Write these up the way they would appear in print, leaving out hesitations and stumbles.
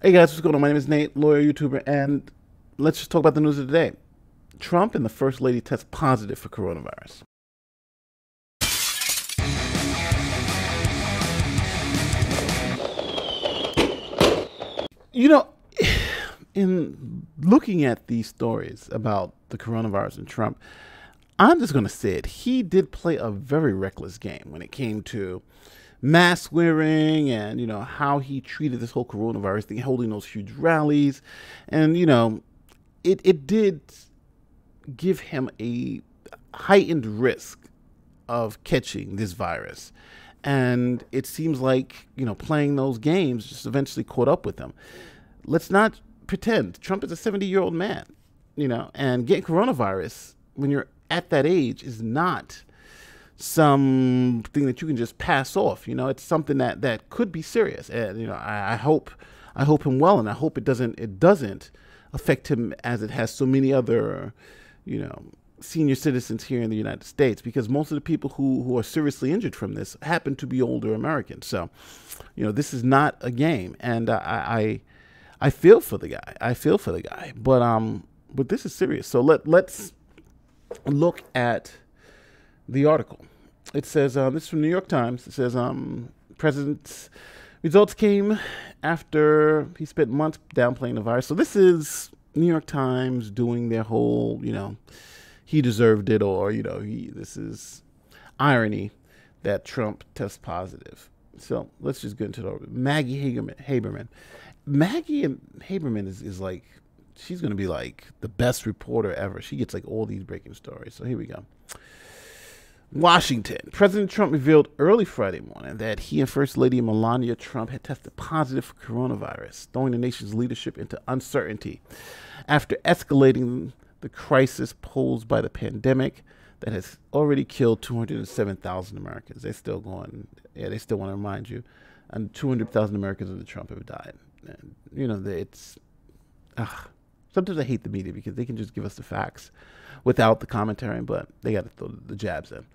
Hey guys, what's going on? My name is Nate, lawyer, YouTuber, and let's just talk about the news of the day. Trump and the First Lady test positive for coronavirus. You know, in looking at these stories about the coronavirus and Trump, I'm just going to say it. He did play a very reckless game when it came to mask wearing and, how he treated this whole coronavirus thing, holding those huge rallies. And, it did give him a heightened risk of catching this virus. And it seems like, playing those games just eventually caught up with him. Let's not pretend Trump is a 70-year-old man, and getting coronavirus when you're at that age is not something that you can just pass off. It's something that could be serious. And, I hope him well, and I hope it doesn't affect him as it has so many other, senior citizens here in the United States, because most of the people who are seriously injured from this happen to be older Americans. So, this is not a game, and I feel for the guy. But this is serious. So let's look at the article. It says this is from New York Times. It says president's results came after he spent months downplaying the virus. So this is New York Times doing their whole, he deserved it, or, this is irony that Trump tests positive. So let's just get into it. Maggie Haberman. Maggie Haberman is like, she's going to be like the best reporter ever. She gets like all these breaking stories. So here we go. Washington. President Trump revealed early Friday morning that he and First Lady Melania Trump had tested positive for coronavirus, throwing the nation's leadership into uncertainty after escalating the crisis posed by the pandemic that has already killed 207,000 Americans. They're still going. Yeah, they still want to remind you. And 200,000 Americans under Trump have died. And, it's... sometimes I hate the media because they can just give us the facts without the commentary, but they got to throw the jabs in.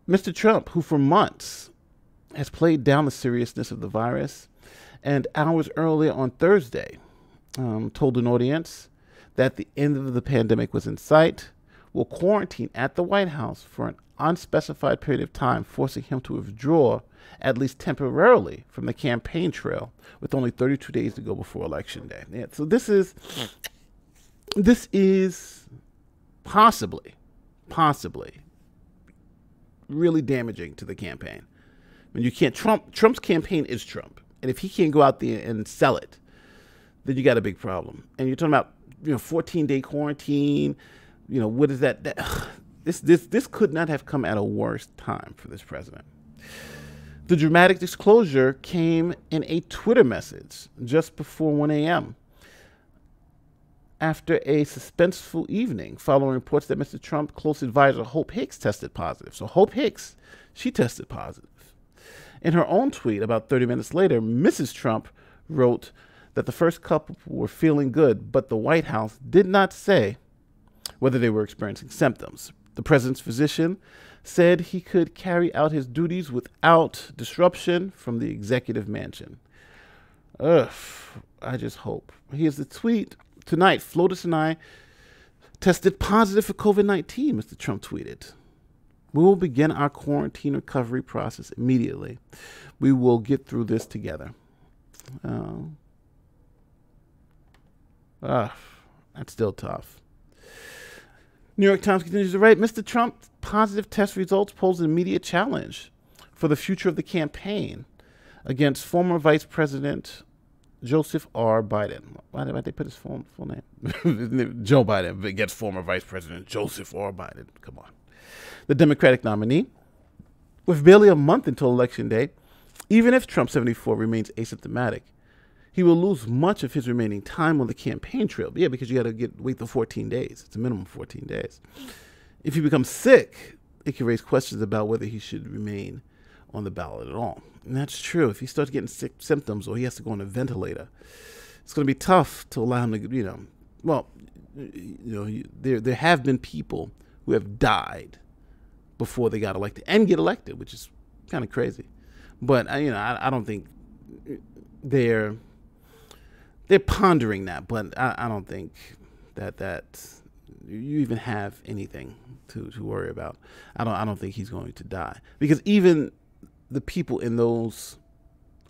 Mr. Trump, who for months has played down the seriousness of the virus, and hours earlier on Thursday told an audience that the end of the pandemic was in sight, will quarantine at the White House for an unspecified period of time, forcing him to withdraw, at least temporarily, from the campaign trail with only 32 days to go before Election Day. Yeah, so this is possibly really damaging to the campaign. When you can't, Trump's campaign is Trump. And if he can't go out there and sell it, then you got a big problem. And you're talking about, 14-day quarantine. What is that? This could not have come at a worse time for this president. The dramatic disclosure came in a Twitter message just before 1 a.m. after a suspenseful evening following reports that Mr. Trump close advisor Hope Hicks tested positive. So Hope Hicks, she tested positive. In her own tweet about 30 minutes later, Mrs. Trump wrote that the first couple were feeling good, but the White House did not say whether they were experiencing symptoms. The president's physician said he could carry out his duties without disruption from the executive mansion. Ugh, I just hope. Here's the tweet. Tonight, Flotus and I tested positive for COVID-19, Mr. Trump tweeted. We will begin our quarantine recovery process immediately. We will get through this together. That's still tough. New York Times continues to write, Mr. Trump's positive test results pose an immediate challenge for the future of the campaign against former Vice President Joseph R. Biden. Why did they put his full name? Joe Biden against former Vice President Joseph R. Biden. Come on. The Democratic nominee, with barely a month until Election Day, even if Trump 74 remains asymptomatic, he will lose much of his remaining time on the campaign trail. Yeah, because you got to wait the 14 days. It's a minimum 14 days. If he becomes sick, it can raise questions about whether he should remain on the ballot at all. And that's true. If he starts getting sick symptoms or he has to go on a ventilator, it's going to be tough to allow him to, there have been people who have died before they got elected and get elected, which is kind of crazy. But, I don't think they're they're pondering that, but I don't think that you even have anything to worry about. I don't think he's going to die, because even the people in those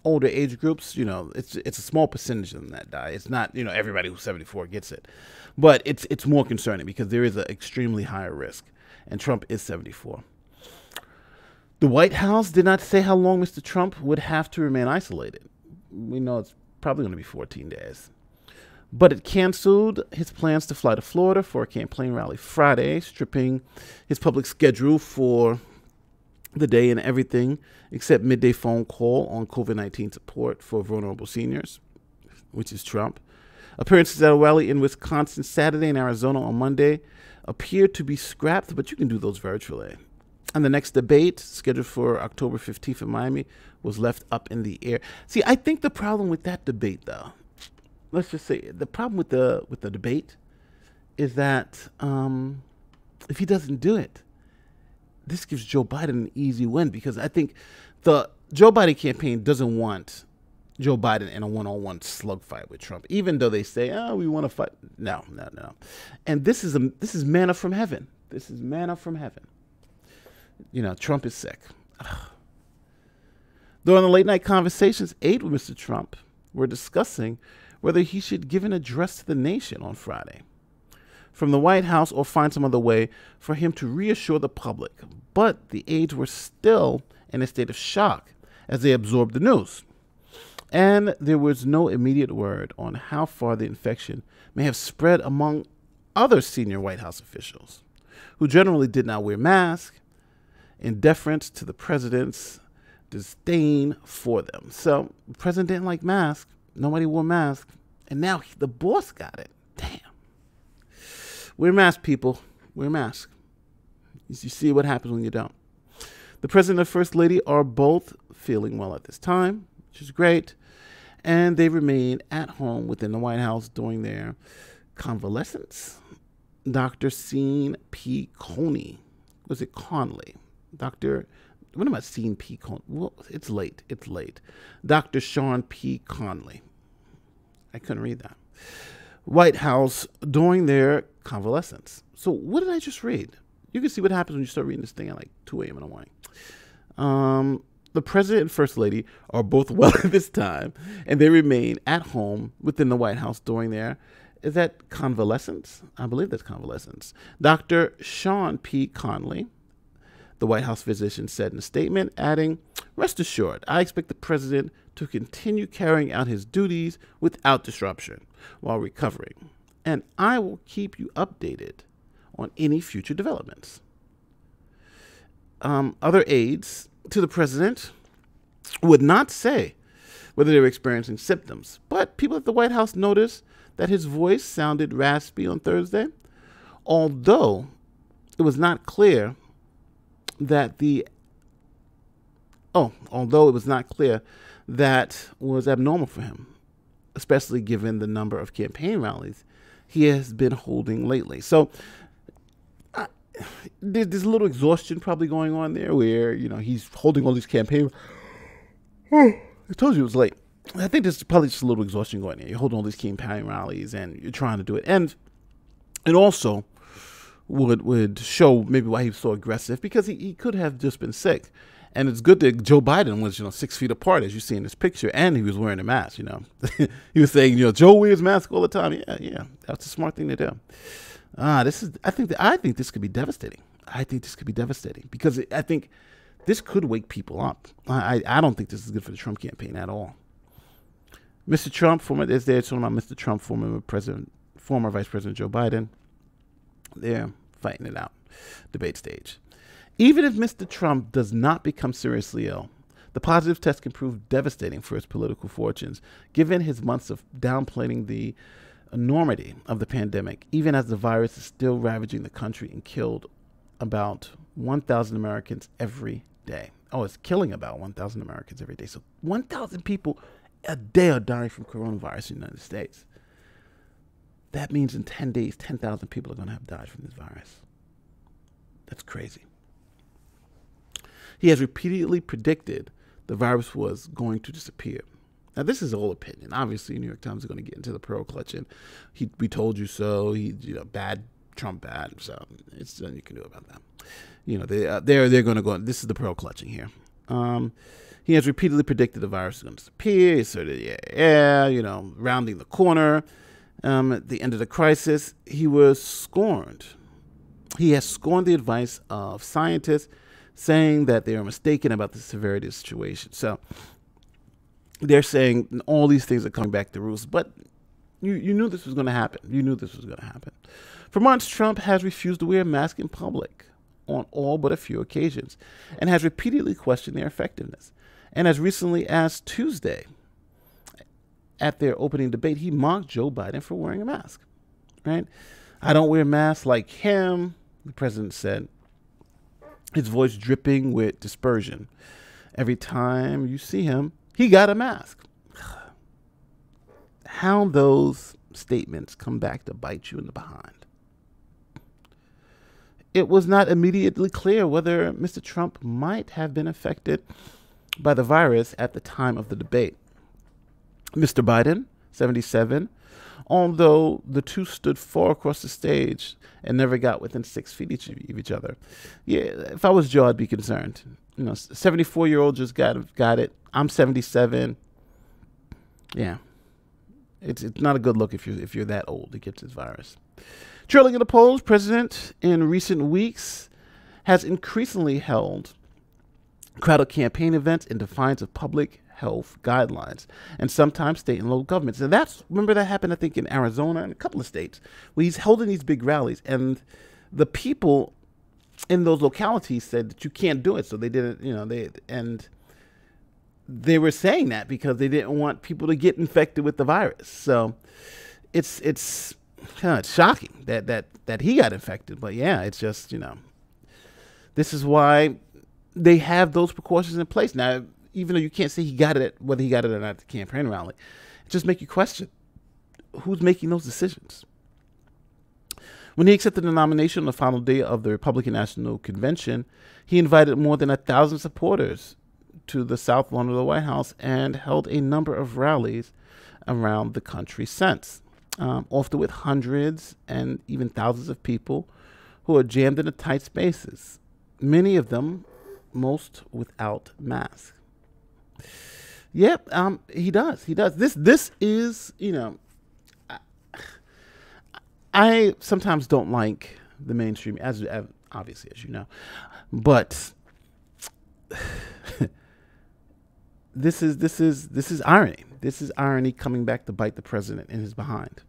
older age groups, it's a small percentage of them that die. It's not, everybody who's 74 gets it, but it's more concerning because there is an extremely higher risk, and Trump is 74. The White House did not say how long Mr. Trump would have to remain isolated. We know it's probably going to be 14 days. But it canceled his plans to fly to Florida for a campaign rally Friday, stripping his public schedule for the day and everything except midday phone call on COVID-19 support for vulnerable seniors, which is Trump. Appearances at a rally in Wisconsin Saturday and Arizona on Monday appeared to be scrapped, but you can do those virtually. And the next debate, scheduled for October 15th in Miami, was left up in the air. See, I think the problem with that debate, though, let's just say the problem with the debate is that if he doesn't do it, this gives Joe Biden an easy win, because I think the Joe Biden campaign doesn't want Joe Biden in a one-on-one slugfight with Trump, even though they say, "Oh, we want to fight." No. And this is manna from heaven. This is manna from heaven. Trump is sick. Ugh. During the late night conversations, aide with Mr. Trump were discussing whether he should give an address to the nation on Friday from the White House or find some other way for him to reassure the public. But the aides were still in a state of shock as they absorbed the news. And there was no immediate word on how far the infection may have spread among other senior White House officials, who generally did not wear masks in deference to the president's disdain for them. So the president didn't like masks. Nobody wore masks. And now the boss got it. Damn. Wear masks, people. Wear masks. You see what happens when you don't. The president and first lady are both feeling well at this time, which is great. And they remain at home within the White House during their convalescence. Dr. Sean P. Coney. Was it Conley? What am I seeing P. Conley? Well, it's late. Dr. Sean P. Conley. I couldn't read that. White House during their convalescence. So what did I just read? You can see what happens when you start reading this thing at like 2 a.m. in the morning. The president and first lady are both well at this time, and they remain at home within the White House during their, is that convalescence? I believe that's convalescence. Dr. Sean P. Conley, the White House physician, said in a statement, adding, "Rest assured, I expect the president to continue carrying out his duties without disruption while recovering, and I will keep you updated on any future developments." Other aides to the president would not say whether they were experiencing symptoms, but people at the White House noticed that his voice sounded raspy on Thursday, although it was not clear that was abnormal for him, especially given the number of campaign rallies he has been holding lately. So there's a little exhaustion probably going on there, where he's holding all these campaign. I told you it was late. I think there's probably just a little exhaustion going there. You're holding all these campaign rallies and you're trying to do it, and it also would show maybe why he was so aggressive, because he could have just been sick. And it's good that Joe Biden was 6 feet apart, as you see in this picture, and he was wearing a mask. He was saying, Joe wears mask all the time. Yeah, that's a smart thing to do. I think this could be devastating. Because I think this could wake people up. I don't think this is good for the Trump campaign at all. Mr. Trump, former Vice President Joe Biden, they're fighting it out, debate stage. Even if Mr. Trump does not become seriously ill, the positive test can prove devastating for his political fortunes, given his months of downplaying the enormity of the pandemic, even as the virus is still ravaging the country and killed about 1,000 Americans every day. Oh, it's killing about 1,000 Americans every day. So 1,000 people a day are dying from coronavirus in the United States. That means in 10 days, 10,000 people are going to have died from this virus. That's crazy. He has repeatedly predicted the virus was going to disappear. Now, this is all opinion. Obviously, New York Times is going to get into the pearl clutching. We told you so. Bad Trump bad. So it's nothing you can do about that. They're going to go. This is the pearl clutching here. He has repeatedly predicted the virus is going to disappear. He said, rounding the corner. At the end of the crisis, he was scorned. He has scorned the advice of scientists, saying that they are mistaken about the severity of the situation. So they're saying all these things are coming back to roost, but you knew this was going to happen. You knew this was going to happen. For months, Trump has refused to wear a mask in public on all but a few occasions and has repeatedly questioned their effectiveness. And as recently as Tuesday, at their opening debate, he mocked Joe Biden for wearing a mask. Right? I don't wear masks like him, the president said, his voice dripping with dispersion. Every time you see him, he got a mask. How those statements come back to bite you in the behind. It was not immediately clear whether Mr. Trump might have been affected by the virus at the time of the debate. Mr. Biden, 77, although the two stood far across the stage and never got within 6 feet of each other. Yeah, if I was Joe, I'd be concerned. 74-year-old just got it. I'm 77. Yeah, it's not a good look if you're that old to get this virus. Trailing in the polls, president in recent weeks has increasingly held crowded campaign events in defiance of public health guidelines and sometimes state and local governments. And remember that happened, I think, in Arizona and a couple of states where he's holding these big rallies, and the people in those localities said that you can't do it. So they didn't, they were saying that because they didn't want people to get infected with the virus. So it's kind of shocking that he got infected. But yeah, it's just, this is why they have those precautions in place. Now, even though you can't say whether he got it or not at the campaign rally, it just make you question who's making those decisions. When he accepted the nomination on the final day of the Republican National Convention, he invited more than 1,000 supporters to the South Lawn of the White House and held a number of rallies around the country since, often with hundreds and even thousands of people who are jammed into tight spaces, many of them most without masks. Yep, he does. This is, I sometimes don't like the mainstream, as obviously, as you know, but this is irony. This is irony coming back to bite the president in his behind,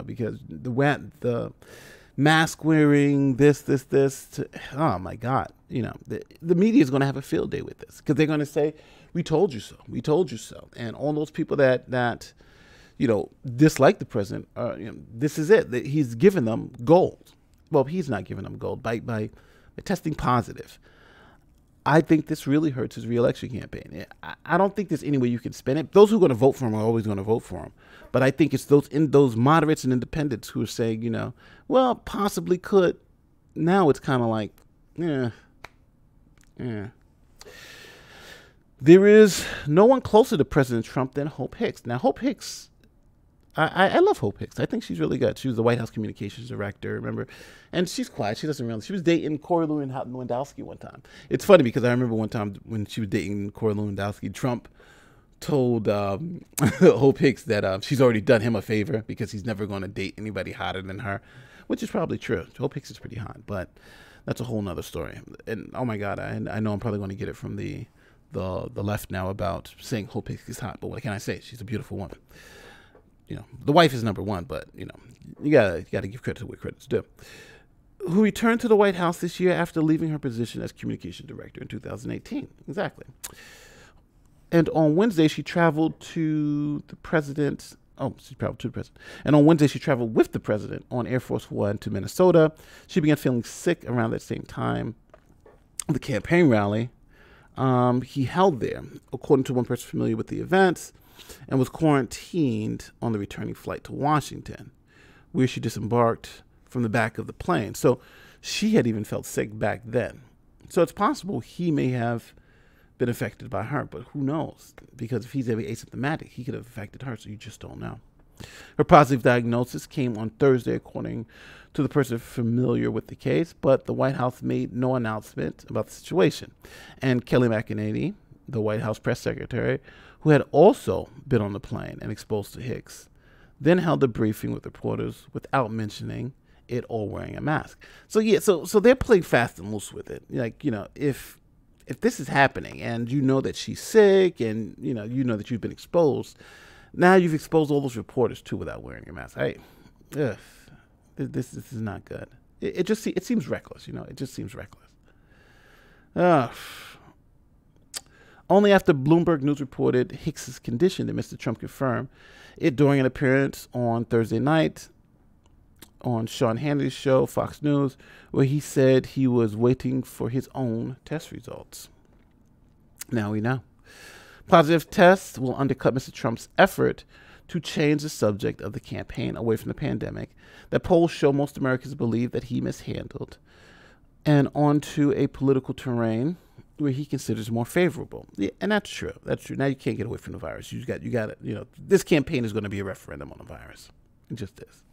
because the mask wearing, oh my God, the media is going to have a field day with this because they're going to say, we told you so. We told you so. And all those people that dislike the president, this is it. He's given them gold. Well, he's not giving them gold by testing positive. I think this really hurts his reelection campaign. I don't think there's any way you can spin it. Those who are going to vote for him are always going to vote for him. But I think it's those moderates and independents who are saying, well, possibly could. Now it's kind of like, yeah. There is no one closer to President Trump than Hope Hicks. Now, Hope Hicks, I love Hope Hicks. I think she's really good. She was the White House communications director, remember? And she's quiet. She doesn't really. She was dating Corey Lewandowski one time. It's funny because I remember one time when she was dating Corey Lewandowski, Trump told Hope Hicks that she's already done him a favor because he's never going to date anybody hotter than her, which is probably true. Hope Hicks is pretty hot, but that's a whole nother story. And oh my God, I know I'm probably going to get it from the left now about saying Hope Hicks is hot, but what can I say? She's a beautiful woman. The wife is number one, but you gotta give credit to where credit's due. Who returned to the White House this year after leaving her position as communication director in 2018. Exactly. And on Wednesday, she traveled to the president. She traveled to the president. And on Wednesday, she traveled with the president on Air Force One to Minnesota. She began feeling sick around that same time. The campaign rally he held there, according to one person familiar with the events, and was quarantined on the returning flight to Washington, where she disembarked from the back of the plane. So she had even felt sick back then. So it's possible he may have been affected by her, but who knows? Because if he's ever asymptomatic, he could have affected her, so you just don't know. Her positive diagnosis came on Thursday, according to the person familiar with the case, but the White House made no announcement about the situation. And Kelly McEnany, the White House press secretary, who had also been on the plane and exposed to Hicks, then held a briefing with reporters without mentioning it or wearing a mask. So yeah, so they're playing fast and loose with it. Like, if this is happening and you know that she's sick and you know that you've been exposed, now you've exposed all those reporters too without wearing your mask. This is not good. It seems reckless. It just seems reckless. Only after Bloomberg News reported Hicks's condition did Mr. Trump confirm it during an appearance on Thursday night on Sean Hannity's show, Fox News, where he said he was waiting for his own test results. Now we know. Positive tests will undercut Mr. Trump's effort to change the subject of the campaign away from the pandemic that polls show most Americans believe that he mishandled and onto a political terrain where he considers more favorable. Yeah, and that's true. That's true. Now you can't get away from the virus. You got it. This campaign is going to be a referendum on the virus. It just is.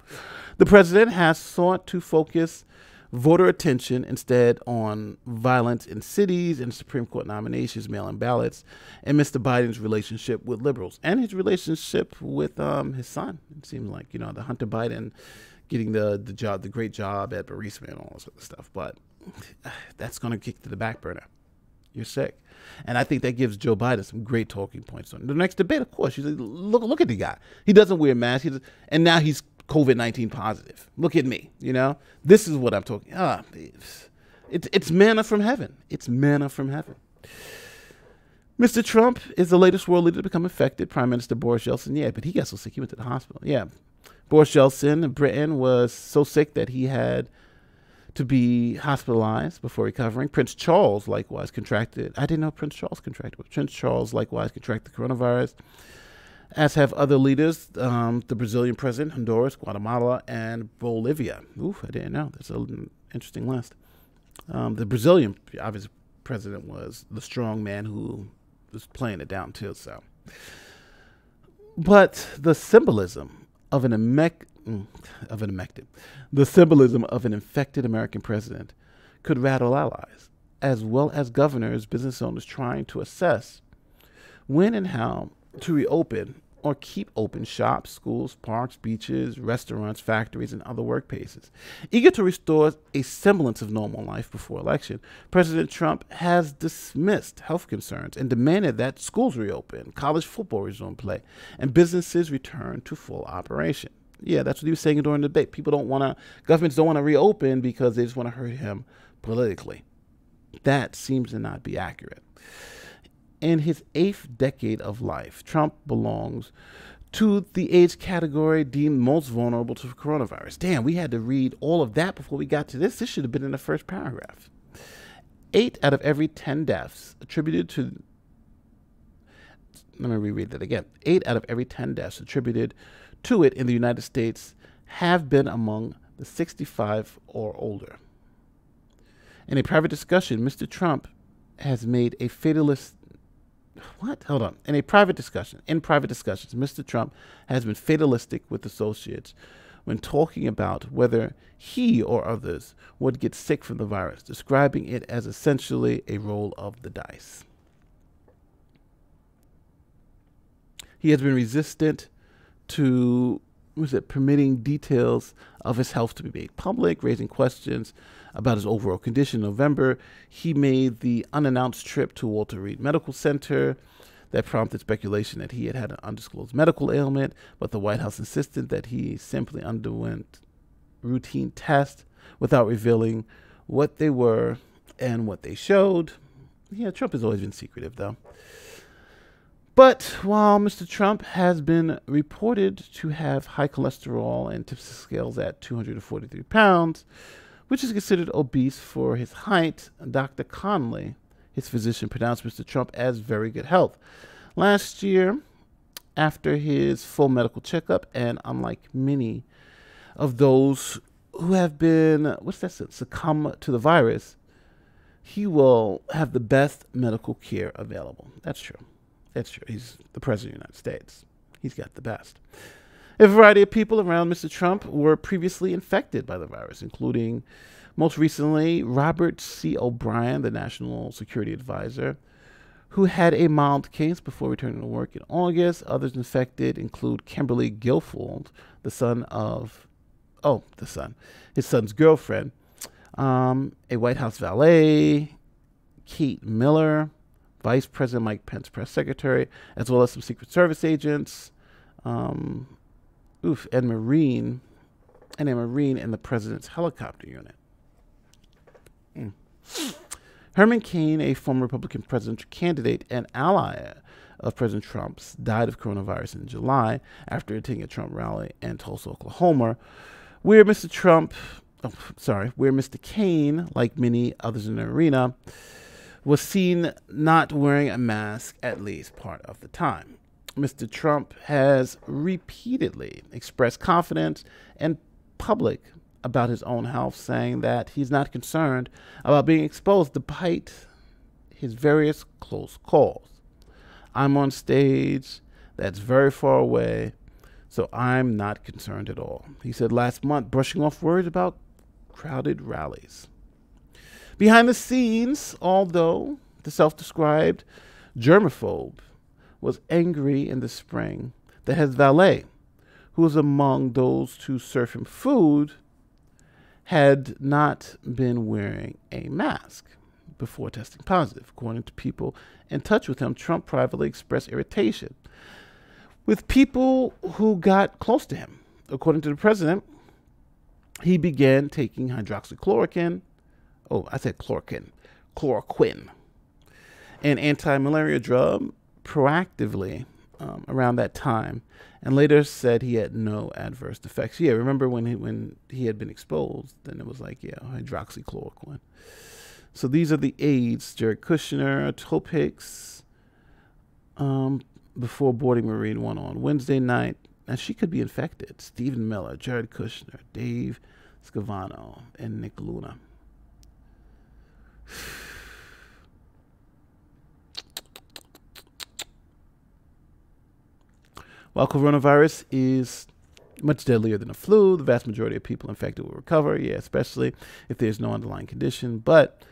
The president has sought to focus voter attention instead on violence in cities and Supreme Court nominations, mail-in ballots, and Mr. Biden's relationship with liberals and his relationship with his son. It seems like, the Hunter Biden getting the great job at Burisma and all this other stuff. But that's going to kick to the back burner. You're sick. And I think that gives Joe Biden some great talking points on the next debate. Of course, look at the guy. He doesn't wear a mask. And now he's COVID-19 positive. Look at me. This is what I'm talking. It's manna from heaven. It's manna from heaven. Mr. Trump is the latest world leader to become infected. Prime Minister Boris Johnson, yeah, but he got so sick he went to the hospital. Yeah, Boris Johnson of Britain was so sick that he had to be hospitalized before recovering. Prince Charles likewise contracted. I didn't know Prince Charles contracted, but Prince Charles likewise contracted coronavirus, as have other leaders, the Brazilian president, Honduras, Guatemala, and Bolivia. Oof, I didn't know. That's an interesting list. The Brazilian, obvious president was the strong man who was playing it down too. So, but the symbolism of an infected American president could rattle allies, as well as governors, business owners trying to assess when and how to reopen or keep open shops, schools, parks, beaches, restaurants, factories, and other workplaces. Eager to restore a semblance of normal life before election, President Trump has dismissed health concerns and demanded that schools reopen, college football resume play, and businesses return to full operation. Yeah, that's what he was saying during the debate. Governments don't want to reopen because they just want to hurt him politically. That seems to not be accurate. In his 8th decade of life, Trump belongs to the age category deemed most vulnerable to coronavirus. Damn, we had to read all of that before we got to this. This should have been in the first paragraph. 8 out of every 10 deaths attributed to... Let me reread that again. 8 out of every 10 deaths attributed to it in the United States have been among the 65 or older. In a private discussion, Mr. Trump has made a fatalist... What? Hold on. In private discussions, Mr. Trump has been fatalistic with associates when talking about whether he or others would get sick from the virus, describing it as essentially a roll of the dice. He has been resistant to permitting details of his health to be made public, raising questions about his overall condition. In November, he made the unannounced trip to Walter Reed Medical Center that prompted speculation that he had an undisclosed medical ailment, but the White House insisted that he simply underwent routine tests without revealing what they were and what they showed. Yeah, Trump has always been secretive, though. But while Mr. Trump has been reported to have high cholesterol and tips scales at 243 pounds, which is considered obese for his height, Dr. Conley, his physician, pronounced Mr. Trump as very good health. Last year, after his full medical checkup, and unlike many of those who have been, succumb to the virus, he will have the best medical care available. That's true. That's true. He's the president of the United States. He's got the best. A variety of people around Mr. Trump were previously infected by the virus, including, most recently, Robert C. O'Brien, the National Security Advisor, who had a mild case before returning to work in August. Others infected include Kimberly Guilfoyle, his son's girlfriend, a White House valet, Kate Miller, Vice President Mike Pence press secretary, as well as some Secret Service agents, and a Marine in the president's helicopter unit. Herman Cain, a former Republican presidential candidate and ally of President Trump's, died of coronavirus in July after attending a Trump rally in Tulsa, Oklahoma, where Mr. Cain, like many others in the arena, was seen not wearing a mask at least part of the time. Mr. Trump has repeatedly expressed confidence in public about his own health, saying that he's not concerned about being exposed despite his various close calls. I'm on stage that's very far away, so I'm not concerned at all, he said last month, brushing off words about crowded rallies. Behind the scenes, although the self-described germaphobe was angry in the spring that his valet, who was among those to serve him food, had not been wearing a mask before testing positive. According to people in touch with him, Trump privately expressed irritation with people who got close to him. According to the president, he began taking hydroxychloroquine. Chloroquine, an anti-malaria drug, proactively around that time, and later said he had no adverse effects. Yeah, remember when he had been exposed, then it was like, yeah, hydroxychloroquine. So these are the aides: Jared Kushner, Tope Hicks, before boarding Marine One on Wednesday night, and she could be infected. Stephen Miller, Jared Kushner, Dave Scavano, and Nick Luna. While coronavirus is much deadlier than the flu, the vast majority of people infected will recover, especially if there's no underlying condition. But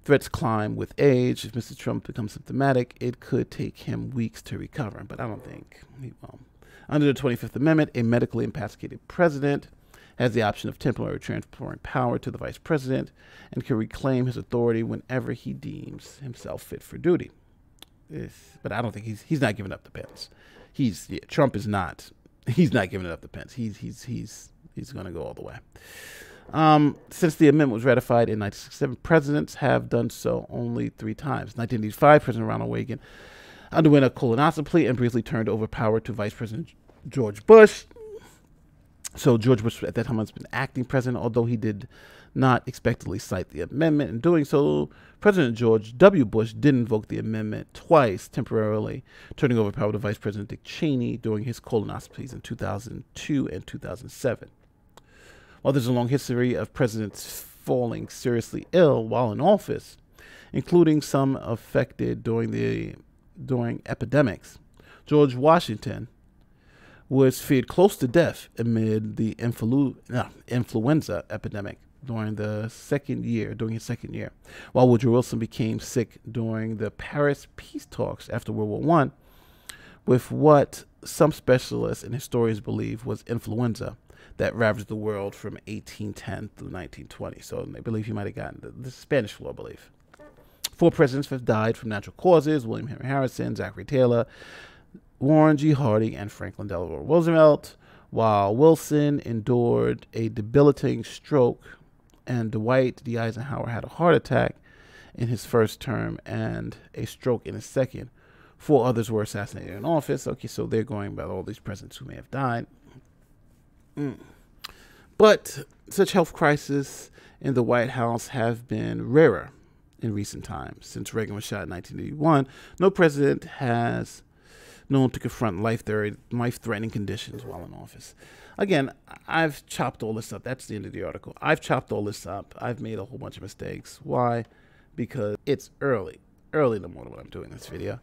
threats climb with age. If Mr. Trump becomes symptomatic, it could take him weeks to recover, but I don't think he will. Under the 25th Amendment, a medically incapacitated president has the option of temporarily transferring power to the vice president and can reclaim his authority whenever he deems himself fit for duty. But I don't think he's not giving up the Pence. Trump is not. He's not giving it up the Pence. He's going to go all the way. Since the amendment was ratified in 1967, presidents have done so only 3 times. 1985, President Ronald Reagan underwent a colonoscopy and briefly turned over power to Vice President George Bush. So George Bush at that time has been acting president, although he did not expectedly cite the amendment. In doing so, President George W. Bush did invoke the amendment twice, temporarily turning over power to Vice President Dick Cheney during his colonoscopies in 2002 and 2007. While there's a long history of presidents falling seriously ill while in office, including some affected during epidemics, George Washington was feared close to death amid the influenza epidemic during his second year, while Woodrow Wilson became sick during the Paris peace talks after World War I with what some specialists and historians believe was influenza that ravaged the world from 1810 through 1920. So they believe he might have gotten the Spanish flu, I believe. 4 presidents have died from natural causes: William Henry Harrison, Zachary Taylor, Warren G. Harding, and Franklin Delano Roosevelt, while Wilson endured a debilitating stroke and Dwight D. Eisenhower had a heart attack in his first term and a stroke in his second. 4 others were assassinated in office. Okay, so they're going about all these presidents who may have died. But such health crises in the White House have been rarer in recent times. Since Reagan was shot in 1981, no president has known to confront life-threatening conditions while in office. Again, I've chopped all this up. That's the end of the article. I've chopped all this up. I've made a whole bunch of mistakes. Why? because it's early in the morning when I'm doing this video.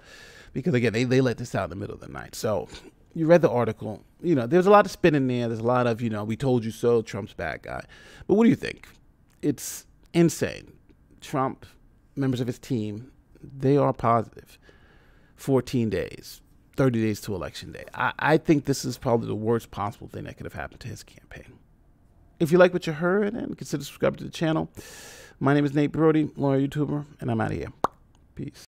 Because again, they let this out in the middle of the night. So you read the article. There's a lot of spin in there. There's a lot of, we told you so, Trump's bad guy. But what do you think? It's insane. Trump, members of his team, they are positive. 14 days, 30 days to election day. I think this is probably the worst possible thing that could have happened to his campaign. If you like what you heard, and consider subscribing to the channel. My name is Nate Broady, lawyer, YouTuber, and I'm out of here. Peace.